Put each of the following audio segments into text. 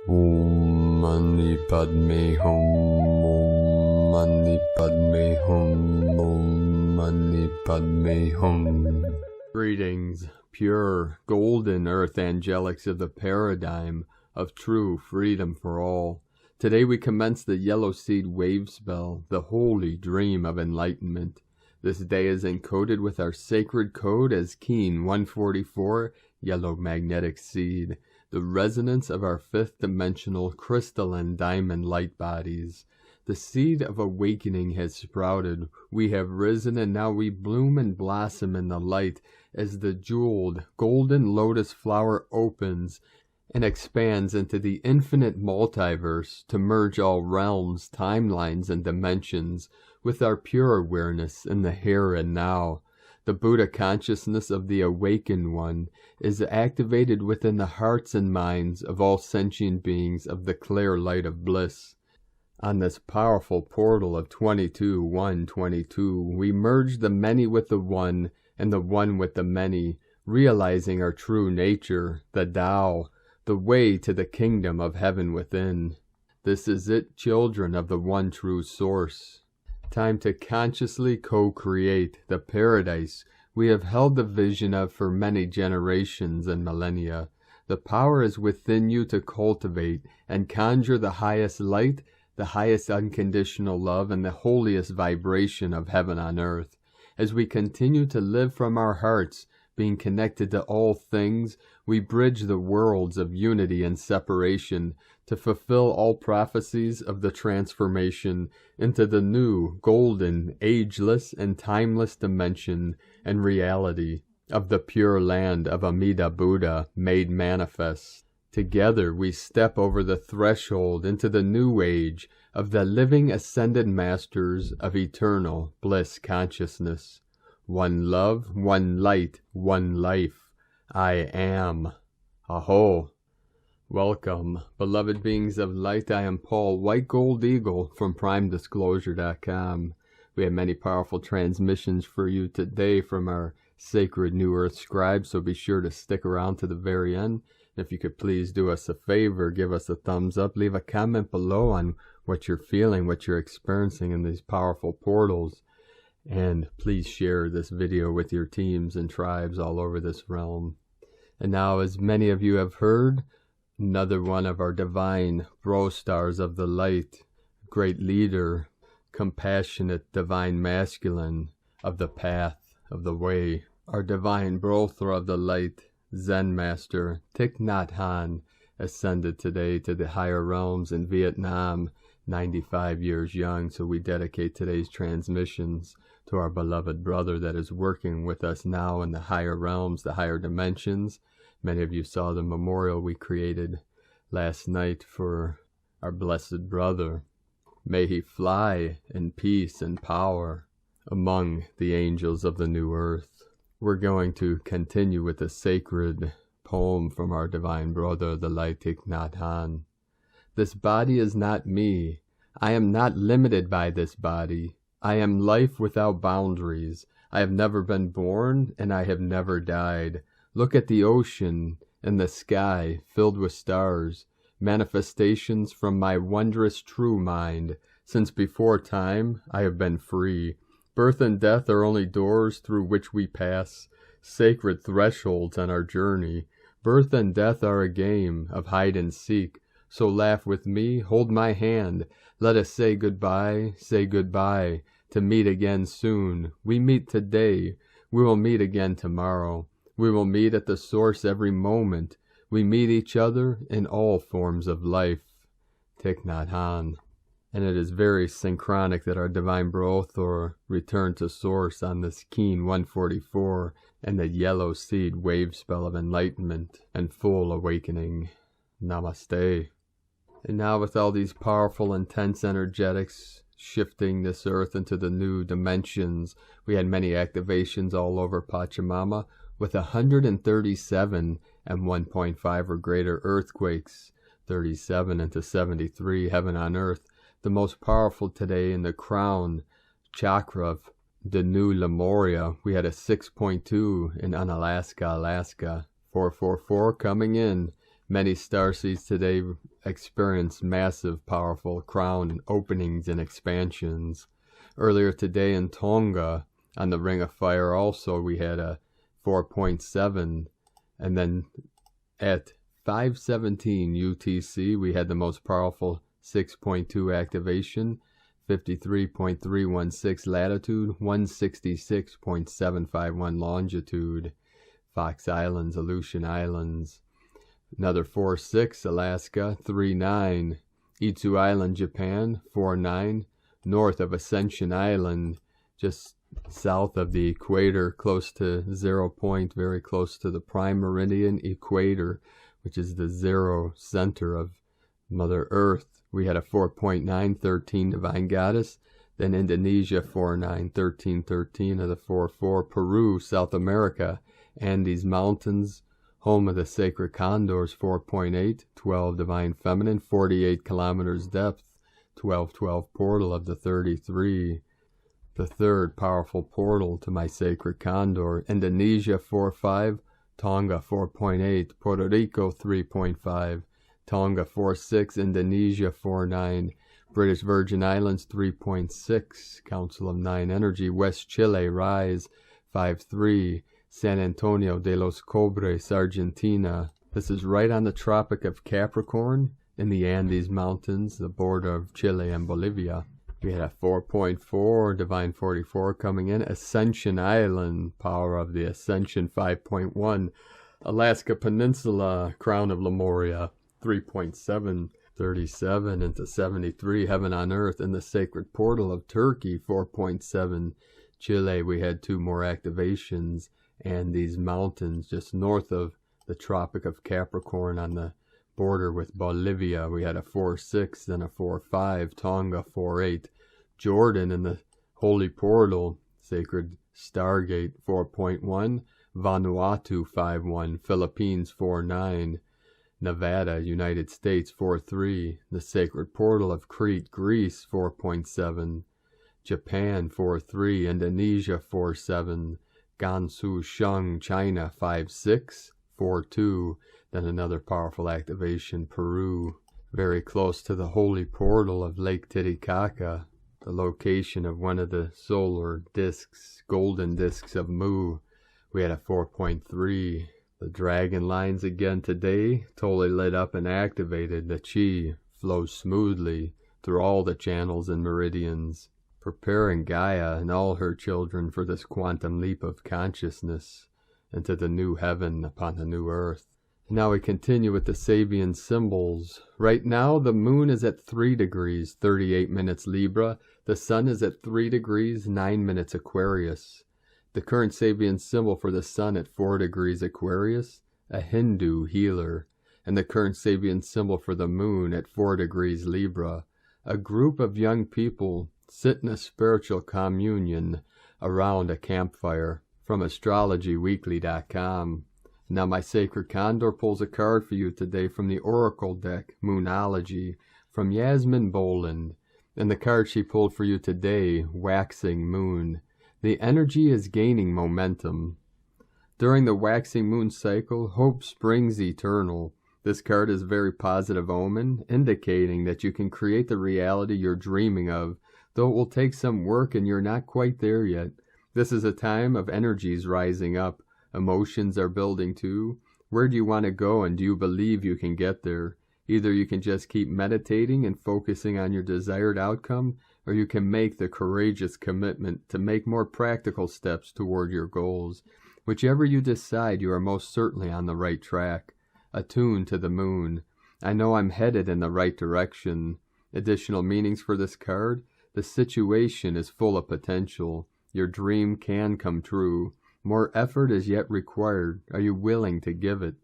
Om Mani Padme Hum. Om Mani Padme Hum. Om Mani Padme Hum. Greetings, pure, golden earth angelics of the paradigm of true freedom for all. Today we commence the Yellow Seed Wave Spell, the holy dream of enlightenment. This day is encoded with our sacred code as Keen 144, Yellow Magnetic Seed, the resonance of our fifth dimensional crystalline diamond light bodies. The seed of awakening has sprouted. We have risen, and now we bloom and blossom in the light as the jeweled golden lotus flower opens and expands into the infinite multiverse to merge all realms, timelines, and dimensions with our pure awareness in the here and now. The Buddha consciousness of the awakened one is activated within the hearts and minds of all sentient beings of the clear light of bliss. On this powerful portal of 22-1-22, we merge the many with the one and the one with the many, realizing our true nature, the Tao, the way to the kingdom of heaven within. This is it, children of the one true source. Time to consciously co-create the paradise we have held the vision of for many generations and millennia. The power is within you to cultivate and conjure the highest light, the highest unconditional love, and the holiest vibration of heaven on earth. As we continue to live from our hearts, being connected to all things, we bridge the worlds of unity and separation to fulfill all prophecies of the transformation into the new, golden, ageless, and timeless dimension and reality of the pure land of Amida Buddha made manifest. Together we step over the threshold into the new age of the living ascended masters of eternal bliss consciousness. One love, one light, one life. I am. Aho. Welcome, beloved beings of light. I am Paul, White Gold Eagle from PrimeDisclosure.com. We have many powerful transmissions for you today from our sacred New Earth scribe, so be sure to stick around to the very end. If you could please do us a favor, give us a thumbs up, leave a comment below on what you're feeling, what you're experiencing in these powerful portals. And please share this video with your teams and tribes all over this realm. And now, as many of you have heard, another one of our divine bro stars of the light, great leader, compassionate divine masculine of the path of the way, our divine brother of the light, Zen master Thich Nhat Hanh, ascended today to the higher realms in Vietnam, 95 years young. So we dedicate today's transmissions to our beloved brother that is working with us now in the higher realms, the higher dimensions. Many of you saw the memorial we created last night for our blessed brother. May he fly in peace and power among the angels of the new earth. We're going to continue with a sacred poem from our divine brother, the light Thich Nhat Hanh. This body is not me. I am not limited by this body. I am life without boundaries. I have never been born, and I have never died. Look at the ocean and the sky filled with stars, manifestations from my wondrous true mind. Since before time, I have been free. Birth and death are only doors through which we pass, sacred thresholds on our journey. Birth and death are a game of hide and seek. So laugh with me, hold my hand. Let us say goodbye, to meet again soon. We meet today. We will meet again tomorrow. We will meet at the source every moment. We meet each other in all forms of life. Thich Nhat Hanh. And it is very synchronic that our divine Brothor returned to source on this Keen 144 and the Yellow Seed Wave Spell of enlightenment and full awakening. Namaste. And now, with all these powerful, intense energetics shifting this earth into the new dimensions, we had many activations all over Pachamama with 137 and 1.5 or greater earthquakes, 37 into 73, heaven on earth. The most powerful today in the crown chakra of the new Lemuria, we had a 6.2 in Unalaska, Alaska, 444 coming in, Many starseeds today experience massive, powerful crown openings and expansions. Earlier today in Tonga, on the Ring of Fire also, we had a 4.7, and then at 5:17 UTC, we had the most powerful 6.2 activation, 53.316 latitude, 166.751 longitude, Fox Islands, Aleutian Islands. Another 4.6, Alaska, 3.9, Itsu Island, Japan, 4.9, north of Ascension Island, just south of the equator, close to 0 point, very close to the prime meridian equator, which is the zero center of Mother Earth. We had a 4.913 Divine Goddess, then Indonesia 4.91313 of the 4.4, Peru, South America, Andes Mountains, home of the sacred condors, 4.8, 12 Divine Feminine, 48 kilometers depth, 1212 portal of the 33. The third powerful portal to my sacred condor, Indonesia 4.5, Tonga 4.8, Puerto Rico 3.5, Tonga 4.6, Indonesia 4.9, British Virgin Islands 3.6, Council of 9 Energy, West Chile Rise 5.3, San Antonio de los Cobres, Argentina. This is right on the Tropic of Capricorn in the Andes Mountains, the border of Chile and Bolivia. We had a 4.4, Divine 44 coming in. Ascension Island, power of the Ascension 5.1. Alaska Peninsula, crown of Lemuria 3.7, 37 into 73. Heaven on Earth in the sacred portal of Turkey 4.7. Chile, we had 2 more activations. And these mountains just north of the Tropic of Capricorn on the border with Bolivia, we had a 4.6, then a 4.5, Tonga 4.8, Jordan in the Holy Portal, Sacred Stargate 4.1, Vanuatu 5.1, Philippines 4.9, Nevada, United States 4.3, the Sacred Portal of Crete, Greece 4.7, Japan 4.3, Indonesia 4.7, Gansu Sheng, China 5.6, 4.2, then another powerful activation, Peru, very close to the holy portal of Lake Titicaca, the location of one of the solar discs, golden discs of Mu. We had a 4.3. The dragon lines again today, totally lit up and activated. The chi flows smoothly through all the channels and meridians, preparing Gaia and all her children for this quantum leap of consciousness into the new heaven upon the new earth. Now we continue with the Sabian symbols. Right now the moon is at 3 degrees, 38 minutes Libra. The sun is at 3 degrees, 9 minutes Aquarius. The current Sabian symbol for the sun at 4 degrees Aquarius, a Hindu healer. And the current Sabian symbol for the moon at 4 degrees Libra, a group of young people sit in a spiritual communion around a campfire. From astrologyweekly.com. Now my sacred condor pulls a card for you today from the Oracle deck, Moonology, from Yasmin Boland. And the card she pulled for you today, Waxing Moon. The energy is gaining momentum. During the waxing moon cycle, hope springs eternal. This card is a very positive omen, indicating that you can create the reality you're dreaming of, though it will take some work and you're not quite there yet. This is a time of energies rising up. Emotions are building too. Where do you want to go, and do you believe you can get there? Either you can just keep meditating and focusing on your desired outcome, or you can make the courageous commitment to make more practical steps toward your goals. Whichever you decide, you are most certainly on the right track. Attuned to the moon. I know I'm headed in the right direction. Additional meanings for this card. The situation is full of potential. Your dream can come true. More effort is yet required. Are you willing to give it?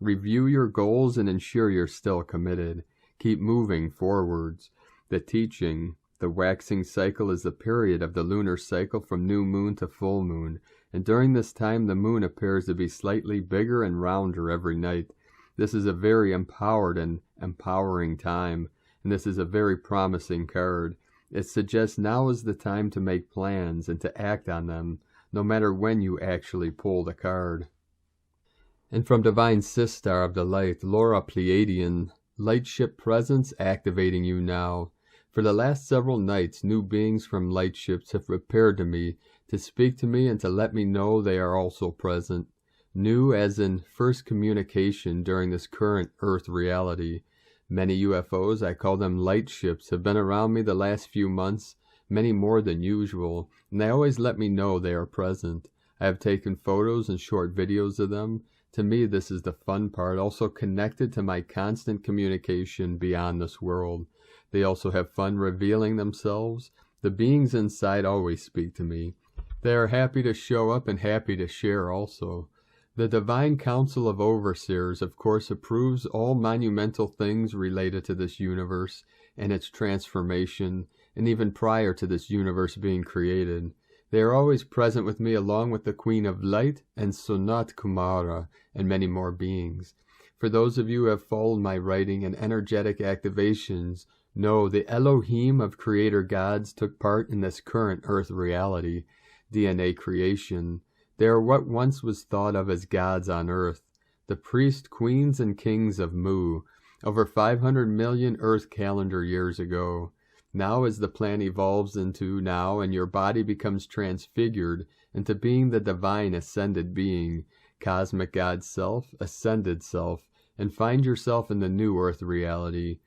Review your goals and ensure you're still committed. Keep moving forwards. The teaching. The waxing cycle is the period of the lunar cycle from new moon to full moon. And during this time, the moon appears to be slightly bigger and rounder every night. This is a very empowered and empowering time. And this is a very promising card. It suggests now is the time to make plans and to act on them, no matter when you actually pull the card. And from Divine Sistar of the Light, Laura Pleiadian, Lightship presence activating you now. For the last several nights, new beings from lightships have repaired to me, to speak to me and to let me know they are also present. New as in first communication during this current Earth reality. Many UFOs, I call them lightships, have been around me the last few months, many more than usual, and they always let me know they are present. I have taken photos and short videos of them. To me, this is the fun part, also connected to my constant communication beyond this world. They also have fun revealing themselves. The beings inside always speak to me. They are happy to show up and happy to share also. The Divine Council of Overseers, of course, approves all monumental things related to this universe and its transformation, and even prior to this universe being created. They are always present with me along with the Queen of Light and Sonat Kumara and many more beings. For those of you who have followed my writing and energetic activations, know the Elohim of Creator Gods took part in this current Earth reality, DNA creation. They are what once was thought of as gods on Earth, the priest, queens, and kings of Mu, over 500 million Earth calendar years ago. Now as the plan evolves into now and your body becomes transfigured into being the divine ascended being, cosmic God self, ascended self, and find yourself in the new Earth reality.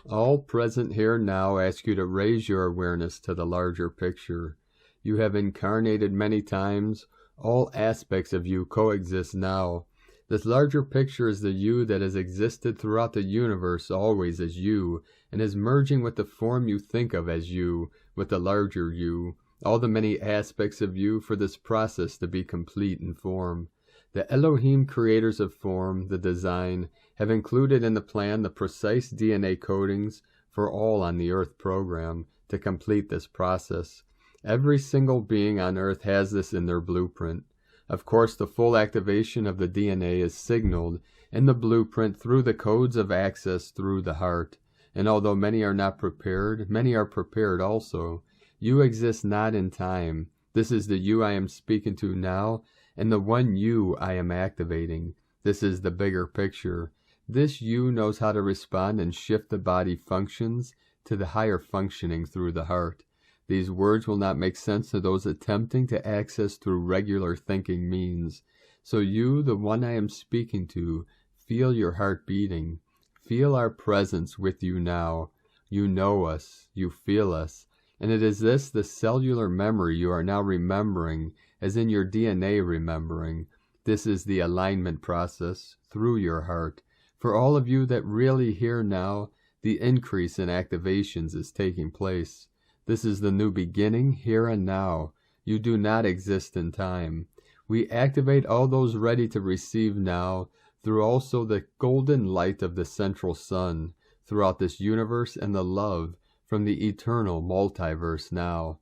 All present here now ask you to raise your awareness to the larger picture. You have incarnated many times. All aspects of you coexist now. This larger picture is the you that has existed throughout the universe always as you, and is merging with the form you think of as you, with the larger you, all the many aspects of you for this process to be complete in form. The Elohim creators of form, the design, have included in the plan the precise DNA codings for all on the Earth program to complete this process. Every single being on Earth has this in their blueprint. Of course, the full activation of the DNA is signaled in the blueprint through the codes of access through the heart. And although many are not prepared, many are prepared also. You exist not in time. This is the you I am speaking to now, and the one you I am activating. This is the bigger picture. This you knows how to respond and shift the body functions to the higher functioning through the heart. These words will not make sense to those attempting to access through regular thinking means. So you, the one I am speaking to, feel your heart beating. Feel our presence with you now. You know us, you feel us, and it is this, the cellular memory you are now remembering, as in your DNA remembering. This is the alignment process through your heart. For all of you that really hear now, the increase in activations is taking place. This is the new beginning, here and now. You do not exist in time. We activate all those ready to receive now, through also the golden light of the central sun, throughout this universe and the love from the eternal multiverse now.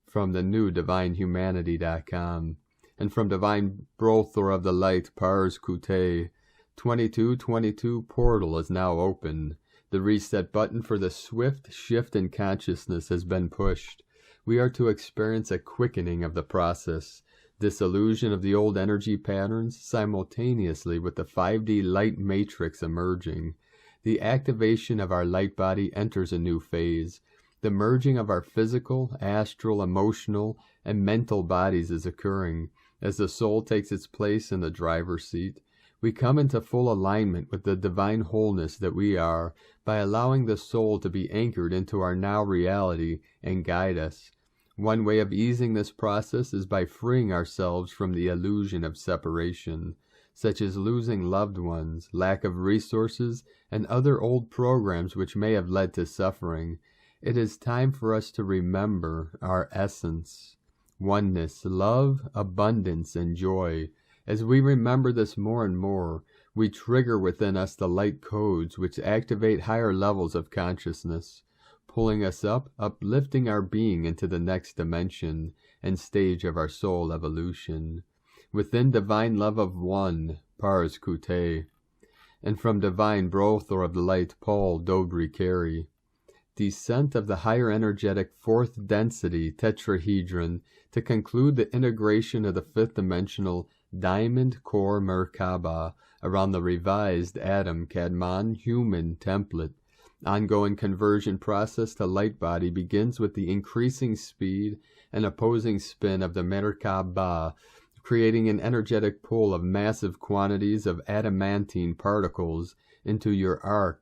From the new divinehumanity.com, and from Divine Brothor of the Light, Pars Kute, 2222 portal is now open. The reset button for the swift shift in consciousness has been pushed. We are to experience a quickening of the process, dissolution of the old energy patterns simultaneously with the 5D light matrix emerging. The activation of our light body enters a new phase. The merging of our physical, astral, emotional, and mental bodies is occurring as the soul takes its place in the driver's seat. We come into full alignment with the divine wholeness that we are by allowing the soul to be anchored into our now reality and guide us. One way of easing this process is by freeing ourselves from the illusion of separation, such as losing loved ones, lack of resources, and other old programs which may have led to suffering. It is time for us to remember our essence, oneness, love, abundance, and joy. As we remember this more and more, we trigger within us the light codes which activate higher levels of consciousness, pulling us up, uplifting our being into the next dimension and stage of our soul evolution. Within divine love of one, Pars Kute, and from Divine Brothor of the Light, Paul Dobry Carey. Descent of the higher energetic fourth density tetrahedron to conclude the integration of the fifth dimensional Diamond Core Merkaba around the revised Adam Kadmon human template. Ongoing conversion process to light body begins with the increasing speed and opposing spin of the Merkaba, creating an energetic pull of massive quantities of adamantine particles into your auric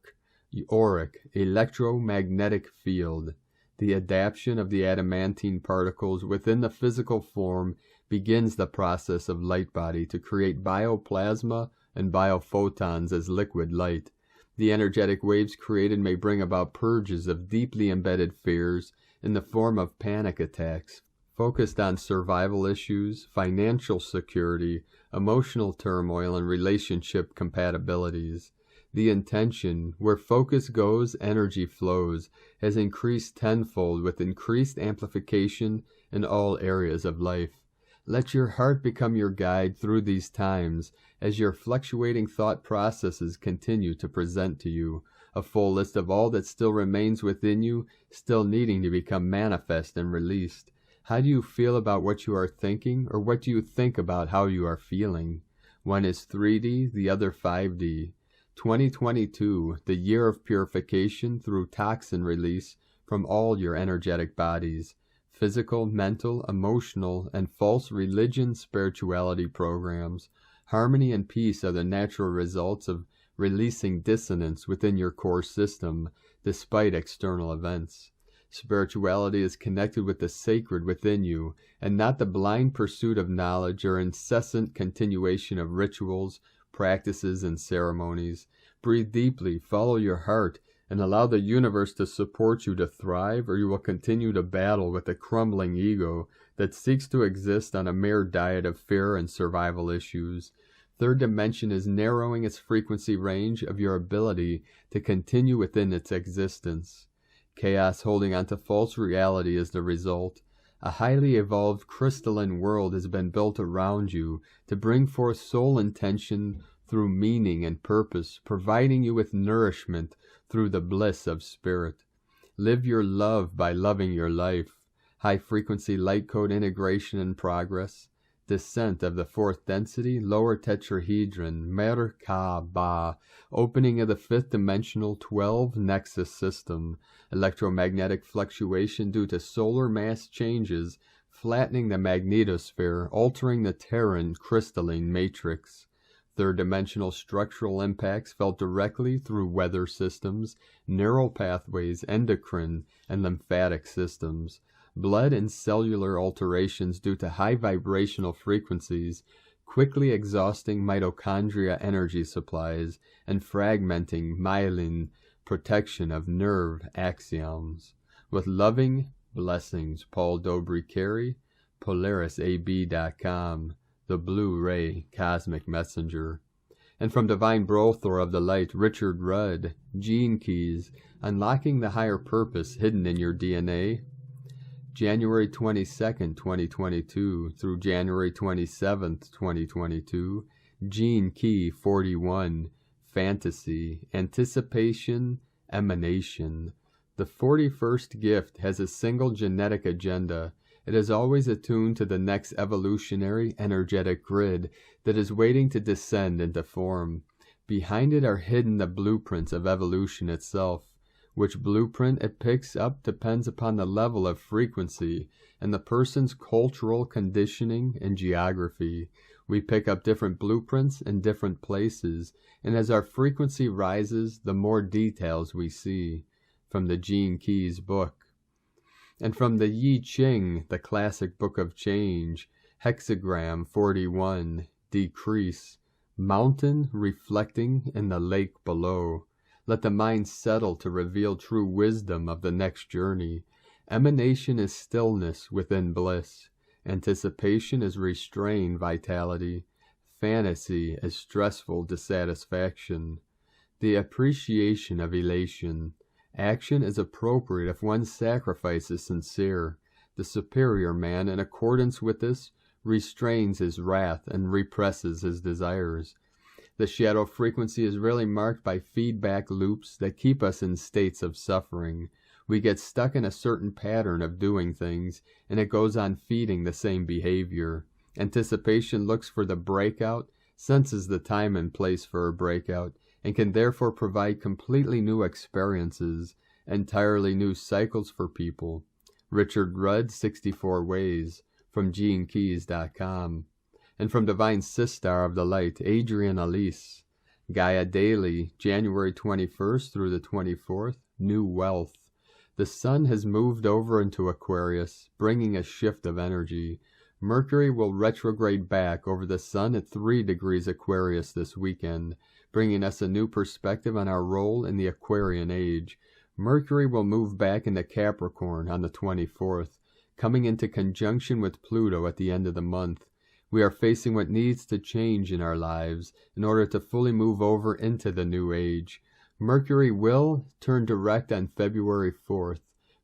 electromagnetic field. The adaptation of the adamantine particles within the physical form begins the process of light body to create bioplasma and biophotons as liquid light. The energetic waves created may bring about purges of deeply embedded fears in the form of panic attacks, focused on survival issues, financial security, emotional turmoil, and relationship compatibilities. The intention, where focus goes, energy flows, has increased tenfold with increased amplification in all areas of life. Let your heart become your guide through these times as your fluctuating thought processes continue to present to you a full list of all that still remains within you, still needing to become manifest and released. How do you feel about what you are thinking, or what do you think about how you are feeling? One is 3D, the other 5D. 2022, the year of purification through toxin release from all your energetic bodies. Physical, mental, emotional, and false religion spirituality programs. Harmony and peace are the natural results of releasing dissonance within your core system, despite external events. Spirituality is connected with the sacred within you, and not the blind pursuit of knowledge or incessant continuation of rituals, practices, and ceremonies. Breathe deeply, follow your heart, and allow the universe to support you to thrive, or you will continue to battle with a crumbling ego that seeks to exist on a mere diet of fear and survival issues. Third dimension is narrowing its frequency range of your ability to continue within its existence. Chaos holding on to false reality is the result. A highly evolved crystalline world has been built around you to bring forth soul intention through meaning and purpose, providing you with nourishment through the bliss of spirit. Live your love by loving your life. High-frequency light code integration in progress. Descent of the fourth density, lower tetrahedron, Merkaba. Opening of the fifth dimensional 12 nexus system. Electromagnetic fluctuation due to solar mass changes, flattening the magnetosphere, altering the Terran crystalline matrix. Third-dimensional structural impacts felt directly through weather systems, neural pathways, endocrine, and lymphatic systems. Blood and cellular alterations due to high vibrational frequencies, quickly exhausting mitochondria energy supplies, and fragmenting myelin protection of nerve axioms. With loving blessings, Paul Dobry Carey, PolarisAB.com. The Blu-ray Cosmic Messenger. And from Divine Brothor of the Light, Richard Rudd, Gene Keys, Unlocking the Higher Purpose Hidden in Your DNA, January 22nd, 2022 through January 27th, 2022, Gene Key 41, Fantasy, Anticipation, Emanation. The 41st gift has a single genetic agenda. It is always attuned to the next evolutionary energetic grid that is waiting to descend into form. Behind it are hidden the blueprints of evolution itself. Which blueprint it picks up depends upon the level of frequency and the person's cultural conditioning and geography. We pick up different blueprints in different places, and as our frequency rises, the more details we see. From the Gene Keys book. And from the Yi Ching, the classic book of change, hexagram 41, decrease, mountain reflecting in the lake below. Let the mind settle to reveal true wisdom of the next journey. Emanation is stillness within bliss. Anticipation is restrained vitality. Fantasy is stressful dissatisfaction. The appreciation of elation. Action is appropriate if one's sacrifice is sincere. The superior man, in accordance with this, restrains his wrath and represses his desires. The shadow frequency is really marked by feedback loops that keep us in states of suffering. We get stuck in a certain pattern of doing things, and it goes on feeding the same behavior. Anticipation looks for the breakout, senses the time and place for a breakout, and can therefore provide completely new experiences, entirely new cycles for people. Richard Rudd, 64 Ways, from GeneKeys.com. And from Divine Sistar of the Light, Adrian Elise. Gaia Daily, January 21st through the 24th, New Wealth. The sun has moved over into Aquarius, bringing a shift of energy. Mercury will retrograde back over the sun at 3 degrees Aquarius this weekend, bringing us a new perspective on our role in the Aquarian age. Mercury will move back into Capricorn on the 24th, coming into conjunction with Pluto at the end of the month. We are facing what needs to change in our lives in order to fully move over into the new age. Mercury will turn direct on February 4th,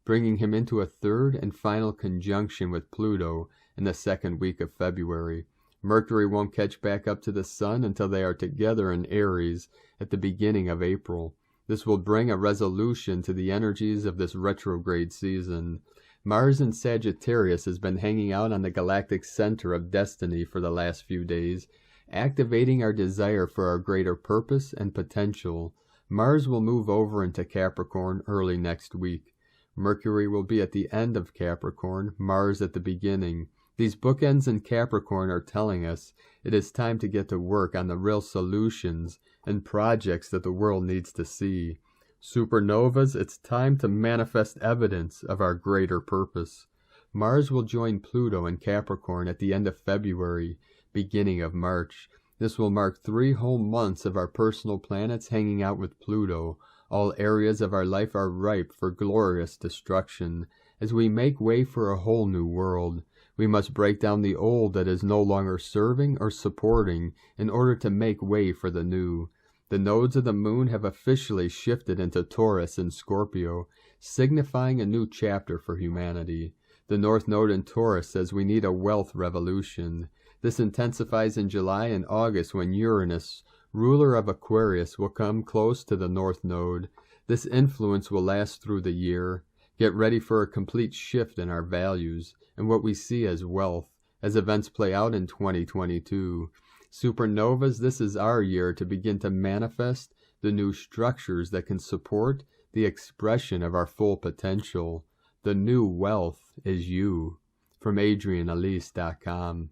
bringing him into a third and final conjunction with Pluto in the second week of February. Mercury won't catch back up to the Sun until they are together in Aries at the beginning of April. This will bring a resolution to the energies of this retrograde season. Mars in Sagittarius has been hanging out on the galactic center of destiny for the last few days, activating our desire for our greater purpose and potential. Mars will move over into Capricorn early next week. Mercury will be at the end of Capricorn, Mars at the beginning. These bookends in Capricorn are telling us it is time to get to work on the real solutions and projects that the world needs to see. Supernovas, it's time to manifest evidence of our greater purpose. Mars will join Pluto in Capricorn at the end of February, beginning of March. This will mark 3 whole months of our personal planets hanging out with Pluto. All areas of our life are ripe for glorious destruction. As we make way for a whole new world, we must break down the old that is no longer serving or supporting in order to make way for the new. The nodes of the moon have officially shifted into Taurus and Scorpio, signifying a new chapter for humanity. The North Node in Taurus says we need a wealth revolution. This intensifies in July and August when Uranus, ruler of Aquarius, will come close to the North Node. This influence will last through the year. Get ready for a complete shift in our values and what we see as wealth, as events play out in 2022. Supernovas, this is our year to begin to manifest the new structures that can support the expression of our full potential. The new wealth is you. From AdrianElise.com.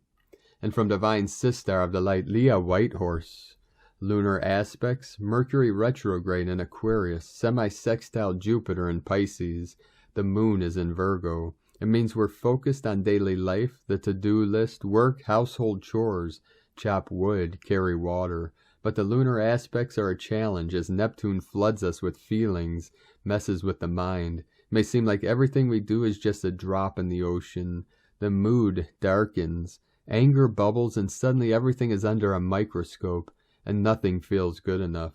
And from Divine Sistar of the Light, Leah Whitehorse. Lunar aspects, Mercury retrograde in Aquarius, semi-sextile Jupiter in Pisces. The moon is in Virgo. It means we're focused on daily life, the to-do list, work, household chores, chop wood, carry water. But the lunar aspects are a challenge as Neptune floods us with feelings, messes with the mind. It may seem like everything we do is just a drop in the ocean. The mood darkens. Anger bubbles and suddenly everything is under a microscope and nothing feels good enough.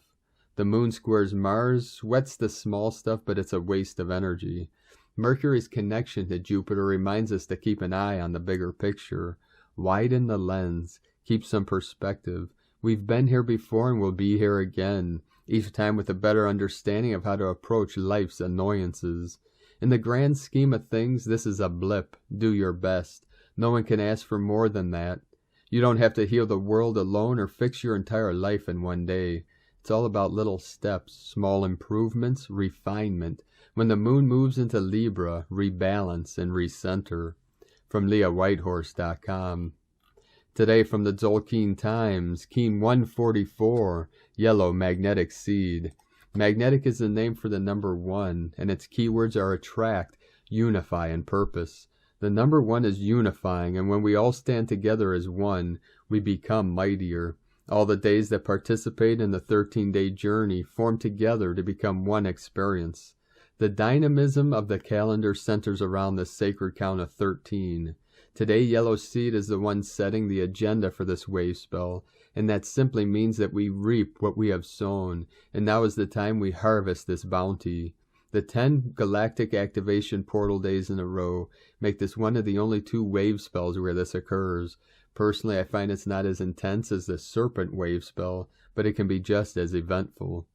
The moon squares Mars, sweats the small stuff, but it's a waste of energy. Mercury's connection to Jupiter reminds us to keep an eye on the bigger picture. Widen the lens. Keep some perspective. We've been here before and we'll be here again, each time with a better understanding of how to approach life's annoyances. In the grand scheme of things, this is a blip. Do your best. No one can ask for more than that. You don't have to heal the world alone or fix your entire life in one day. It's all about little steps, small improvements, refinement. When the moon moves into Libra, rebalance and recenter. From LeahWhitehorse.com. Today from the Tzolk'in Times, Keen 144, Yellow Magnetic Seed. Magnetic is the name for the number 1, and its keywords are attract, unify, and purpose. The number 1 is unifying, and when we all stand together as one, we become mightier. All the days that participate in the 13-day journey form together to become one experience. The dynamism of the calendar centers around the sacred count of 13. Today, Yellow Seed is the one setting the agenda for this wave spell, and that simply means that we reap what we have sown, and now is the time we harvest this bounty. The 10 galactic activation portal days in a row make this one of the only 2 wave spells where this occurs. Personally, I find it's not as intense as the Serpent wave spell, but it can be just as eventful.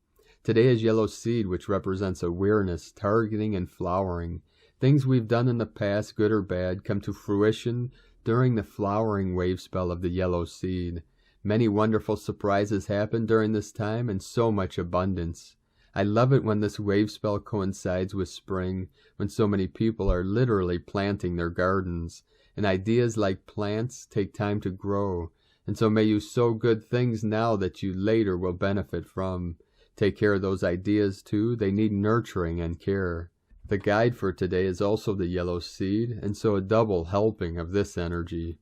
Today is Yellow Seed, which represents awareness, targeting, and flowering. Things we've done in the past, good or bad, come to fruition during the flowering wave spell of the yellow seed. Many wonderful surprises happen during this time and so much abundance. I love it when this wave spell coincides with spring, when so many people are literally planting their gardens, and ideas like plants take time to grow, and so may you sow good things now that you later will benefit from. Take care of those ideas too, they need nurturing and care. The guide for today is also the yellow seed, and so a double helping of this energy.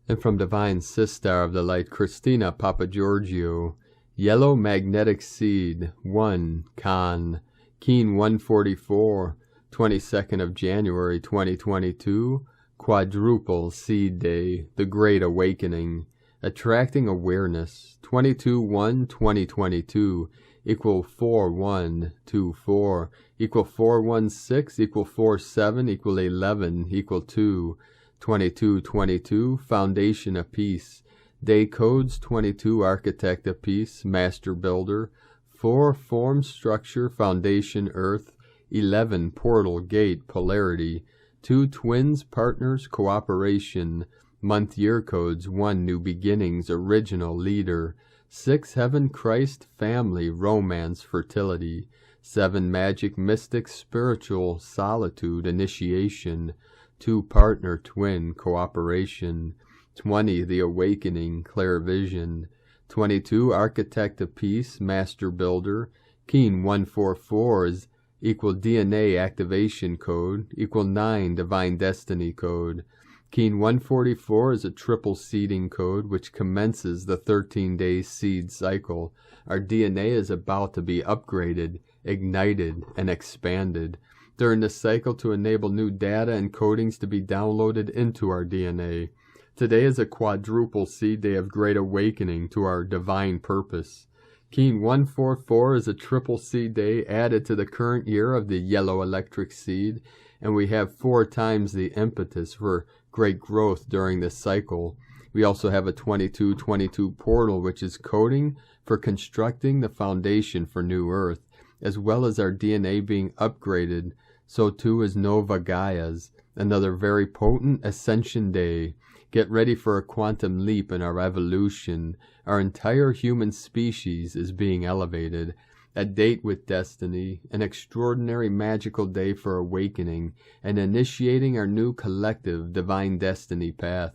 And from Divine Sister of the Light, Christina Papagiorgio, Yellow Magnetic Seed, 1, Con, Keen 144, 22nd of January 2022, Quadruple Seed Day, the Great Awakening, Attracting Awareness, 22/1/2022, equal 4124, equal 416, equal 47, equal 11, equal 2, 2222, Foundation of Peace, Day Codes 22, Architect of Peace, Master Builder, 4, Form Structure, Foundation Earth, 11, Portal Gate, Polarity, 2, Twins, Partners, Cooperation, Month Year Codes, 1, New Beginnings, Original Leader, 6, Heaven, Christ, Family, Romance, Fertility, 7, Magic, Mystic, Spiritual, Solitude, Initiation, 2, Partner, Twin, Cooperation, 20, The Awakening, Clear Vision, 22, Architect of Peace, Master Builder, Keen 144 is equal DNA Activation Code, equal 9, Divine Destiny Code. Keen 144 is a triple seeding code which commences the 13-day seed cycle. Our DNA is about to be upgraded, ignited, and expanded during this cycle to enable new data and codings to be downloaded into our DNA. Today is a quadruple seed day of great awakening to our divine purpose. Keen 144 is a triple seed day added to the current year of the yellow electric seed, and we have 4 times the impetus for great growth during this cycle. We also have a 2222 portal, which is coding for constructing the foundation for New Earth, as well as our DNA being upgraded. So too is Nova Gaia's, another very potent Ascension day. Get ready for a quantum leap in our evolution. Our entire human species is being elevated. A date with destiny, an extraordinary magical day for awakening and initiating our new collective divine destiny path.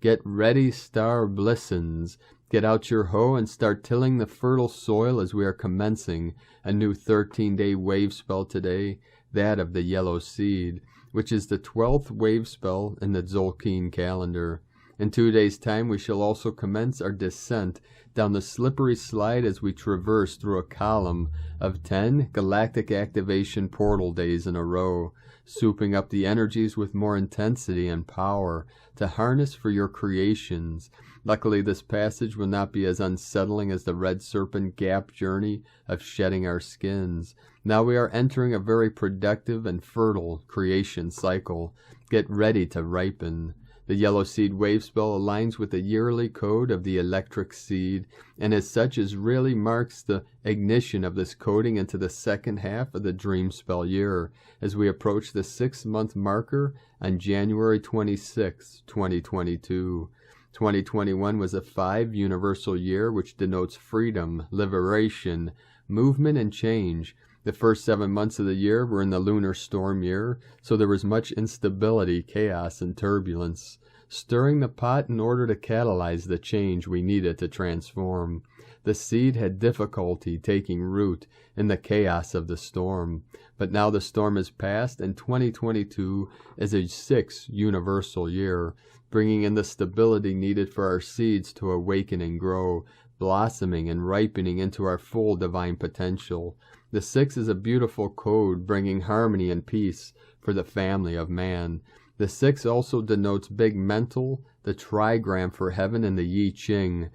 Get ready, star blissins. Get out your hoe and start tilling the fertile soil as we are commencing a new 13-day wave spell today, that of the yellow seed, which is the 12th wave spell in the Tzolk'in calendar. In 2 days' time we shall also commence our descent down the slippery slide as we traverse through a column of 10 galactic activation portal days in a row, souping up the energies with more intensity and power to harness for your creations. Luckily, this passage will not be as unsettling as the Red Serpent Gap journey of shedding our skins. Now we are entering a very productive and fertile creation cycle. Get ready to ripen. The yellow seed wave spell aligns with the yearly code of the electric seed, and as such really marks the ignition of this coding into the second half of the dream spell year, as we approach the 6-month marker on January 26, 2022. 2021 was a 5 universal year which denotes freedom, liberation, movement, and change. The first 7 months of the year were in the lunar storm year, so there was much instability, chaos, and turbulence, stirring the pot in order to catalyze the change we needed to transform. The seed had difficulty taking root in the chaos of the storm, but now the storm is past, and 2022 is a 6 universal year, bringing in the stability needed for our seeds to awaken and grow, blossoming and ripening into our full divine potential. The 6 is a beautiful code bringing harmony and peace for the family of man. The 6 also denotes big mental, the trigram for heaven, and the I Ching.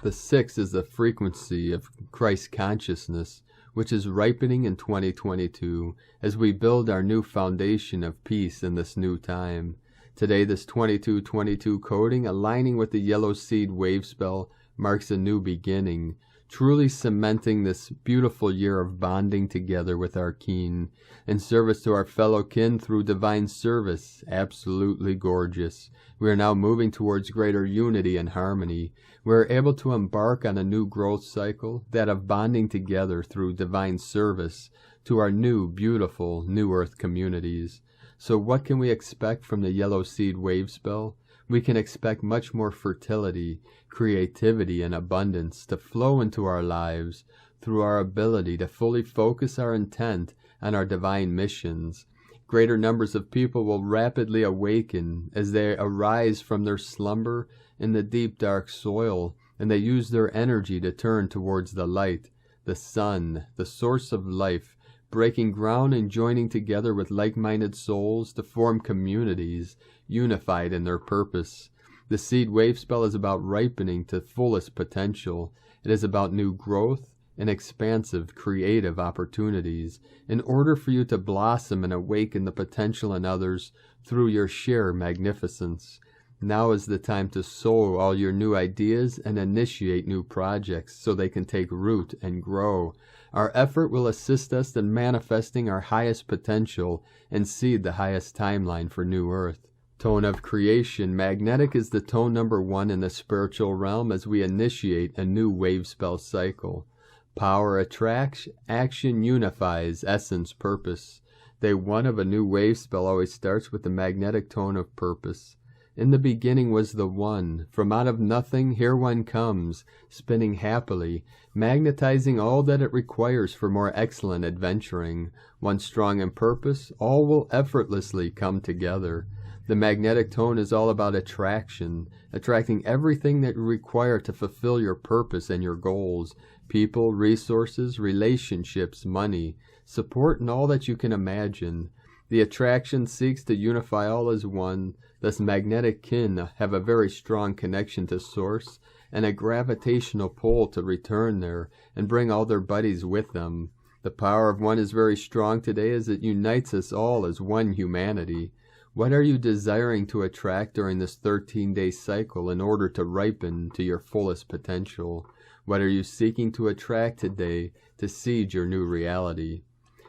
The 6 is the frequency of Christ consciousness, which is ripening in 2022 as we build our new foundation of peace in this new time. Today, this 2222 coding, aligning with the yellow seed wave spell, marks a new beginning. truly cementing this beautiful year of bonding together with our kin, in service to our fellow kin through divine service. Absolutely gorgeous. We are now moving towards greater unity and harmony. We are able to embark on a new growth cycle, that of bonding together through divine service to our new, beautiful, New Earth communities. So what can we expect from the Yellow Seed wave spell? We can expect much more fertility, creativity, and abundance to flow into our lives through our ability to fully focus our intent on our divine missions. Greater numbers of people will rapidly awaken as they arise from their slumber in the deep dark soil, and they use their energy to turn towards the light, the sun, the source of life, breaking ground and joining together with like-minded souls to form communities, unified in their purpose. The seed wave spell is about ripening to fullest potential. It is about new growth and expansive, creative opportunities, in order for you to blossom and awaken the potential in others through your sheer magnificence. Now is the time to sow all your new ideas and initiate new projects so they can take root and grow. Our effort will assist us in manifesting our highest potential and seed the highest timeline for New Earth. Tone of creation. Magnetic is the tone number 1 in the spiritual realm as we initiate a new wave spell cycle. Power attracts, action unifies, essence purpose. Day 1 of a new wave spell always starts with the magnetic tone of purpose. In the beginning was the One. From out of nothing here one comes, spinning happily, magnetizing all that it requires for more excellent adventuring. Once strong in purpose, all will effortlessly come together. The magnetic tone is all about attraction, attracting everything that you require to fulfill your purpose and your goals. People, resources, relationships, money, support, and all that you can imagine. The attraction seeks to unify all as one. Thus magnetic kin have a very strong connection to source and a gravitational pull to return there and bring all their buddies with them. The power of one is very strong today as it unites us all as one humanity. What are you desiring to attract during this 13-day cycle in order to ripen to your fullest potential? What are you seeking to attract today to seed your new reality?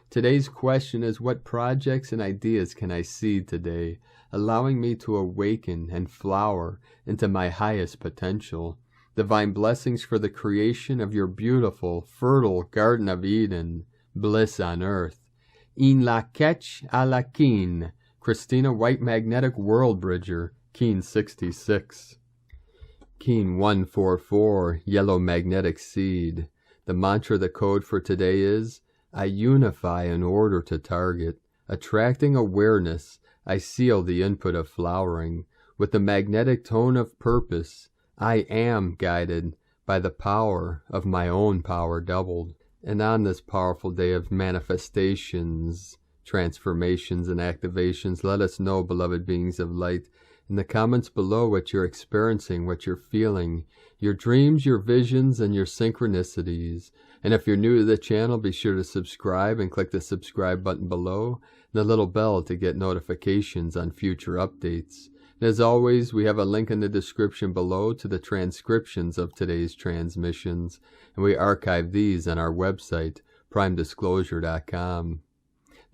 Today's question is, what projects and ideas can I seed today, allowing me to awaken and flower into my highest potential? Divine blessings for the creation of your beautiful, fertile Garden of Eden, bliss on earth. In la ketch a la kin. Christina White Magnetic World Bridger, Keen 66. Keen 144, Yellow Magnetic Seed. The mantra, the code for today is, I unify in order to target. Attracting awareness, I seal the input of flowering. With the magnetic tone of purpose, I am guided by the power of my own power doubled. And on this powerful day of manifestations, transformations, and activations, let us know, beloved beings of light, in the comments below what you're experiencing, what you're feeling, your dreams, your visions, and your synchronicities. And if you're new to the channel, be sure to subscribe and click the subscribe button below and the little bell to get notifications on future updates. And as always, we have a link in the description below to the transcriptions of today's transmissions, and we archive these on our website, primedisclosure.com.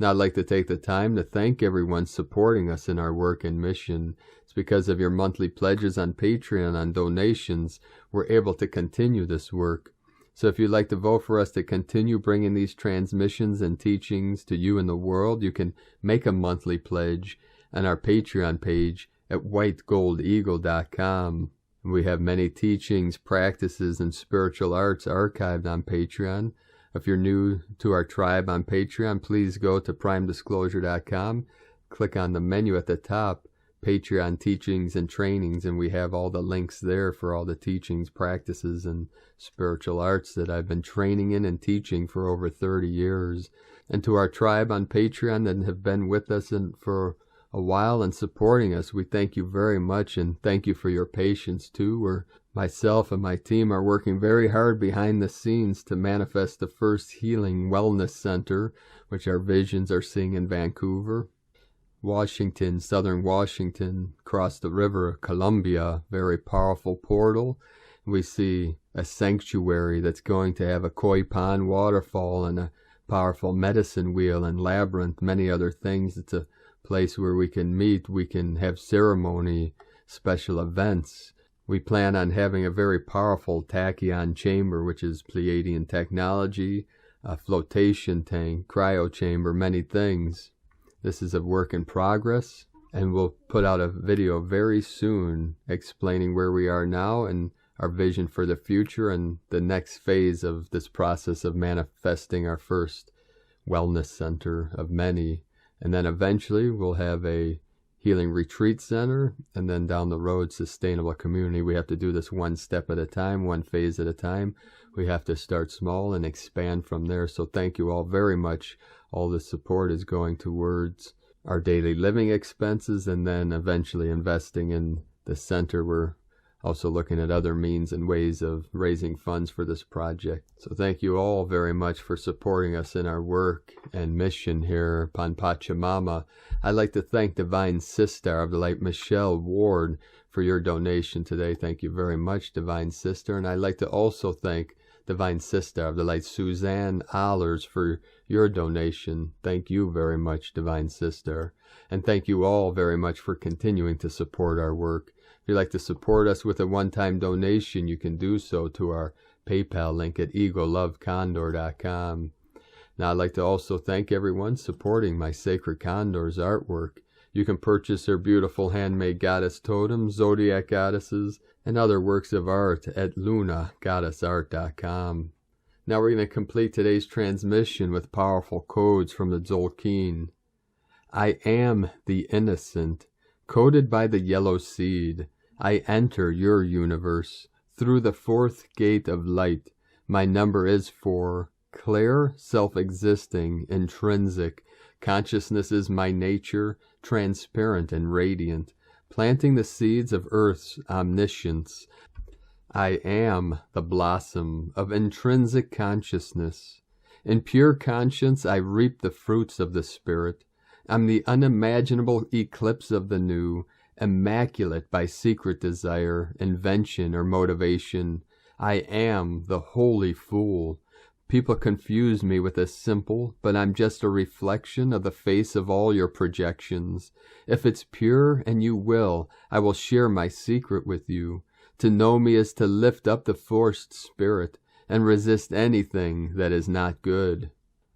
Now I'd like to take the time to thank everyone supporting us in our work and mission. It's because of your monthly pledges on Patreon and donations we're able to continue this work. So if you'd like to vote for us to continue bringing these transmissions and teachings to you and the world, you can make a monthly pledge on our Patreon page at whitegoldeagle.com. We have many teachings, practices, and spiritual arts archived on Patreon. If you're new to our tribe on Patreon, please go to primedisclosure.com, click on the menu at the top, Patreon teachings and trainings, and we have all the links there for all the teachings, practices, and spiritual arts that I've been training in and teaching for over 30 years. And to our tribe on Patreon that have been with us for a while and supporting us, we thank you very much, and thank you for your patience too. Myself and my team are working very hard behind the scenes to manifest the first healing wellness center, which our visions are seeing in Vancouver, Washington, southern Washington, across the river, Columbia, very powerful portal. We see a sanctuary that's going to have a koi pond waterfall and a powerful medicine wheel and labyrinth, many other things. It's a place where we can meet, we can have ceremony, special events. We plan on having a very powerful tachyon chamber, which is Pleiadian technology, a flotation tank, cryo chamber, many things. This is a work in progress, and we'll put out a video very soon explaining where we are now and our vision for the future and the next phase of this process of manifesting our first wellness center of many. And then eventually we'll have a healing retreat center, and then down the road, sustainable community. We have to do this one step at a time, one phase at a time. We have to start small and expand from there. So thank you all very much. All the support is going towards our daily living expenses, and then eventually investing in the center. We're also looking at other means and ways of raising funds for this project. So thank you all very much for supporting us in our work and mission here upon Pachamama. I'd like to thank Divine Sister of the Light, Michelle Ward, for your donation today. Thank you very much, Divine Sister. And I'd like to also thank Divine Sister of the Light, Suzanne Allers, for your donation. Thank you very much, Divine Sister. And thank you all very much for continuing to support our work. If you'd like to support us with a one-time donation, you can do so to our PayPal link at egolovecondor.com. Now, I'd like to also thank everyone supporting my Sacred Condors artwork. You can purchase their beautiful handmade goddess totems, zodiac goddesses, and other works of art at lunagoddessart.com. Now we're going to complete today's transmission with powerful codes from the Tzolk'in. I am the innocent, coded by the yellow seed. I enter your universe through the fourth gate of light. My number is 4. Clear, self-existing, intrinsic. Consciousness is my nature, transparent and radiant, planting the seeds of Earth's omniscience. I am the blossom of intrinsic consciousness. In pure conscience I reap the fruits of the Spirit. I'm the unimaginable eclipse of the new, immaculate by secret desire, invention, or motivation. I am the holy fool. People confuse me with a simple, but I'm just a reflection of the face of all your projections. If it's pure and you will, I will share my secret with you. To know me is to lift up the forced spirit and resist anything that is not good.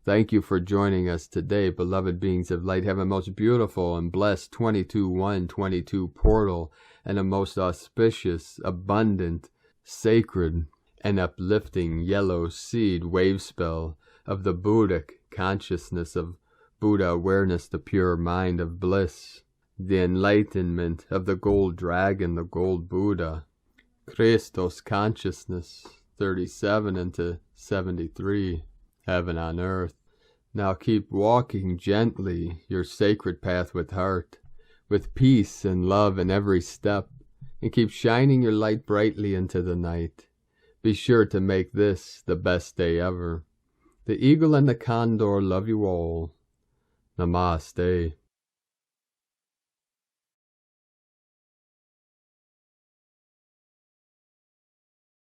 Thank you for joining us today, beloved beings of light. Have a most beautiful and blessed 22/1/22 portal and a most auspicious, abundant, sacred, and uplifting yellow seed wave spell of the Buddhic consciousness of Buddha awareness, the pure mind of bliss, the enlightenment of the gold dragon, the gold Buddha, Christos consciousness, 37 into 73. Heaven on earth. Now keep walking gently your sacred path with heart, with peace and love in every step, and keep shining your light brightly into the night. Be sure to make this the best day ever. The eagle and the condor love you all. Namaste.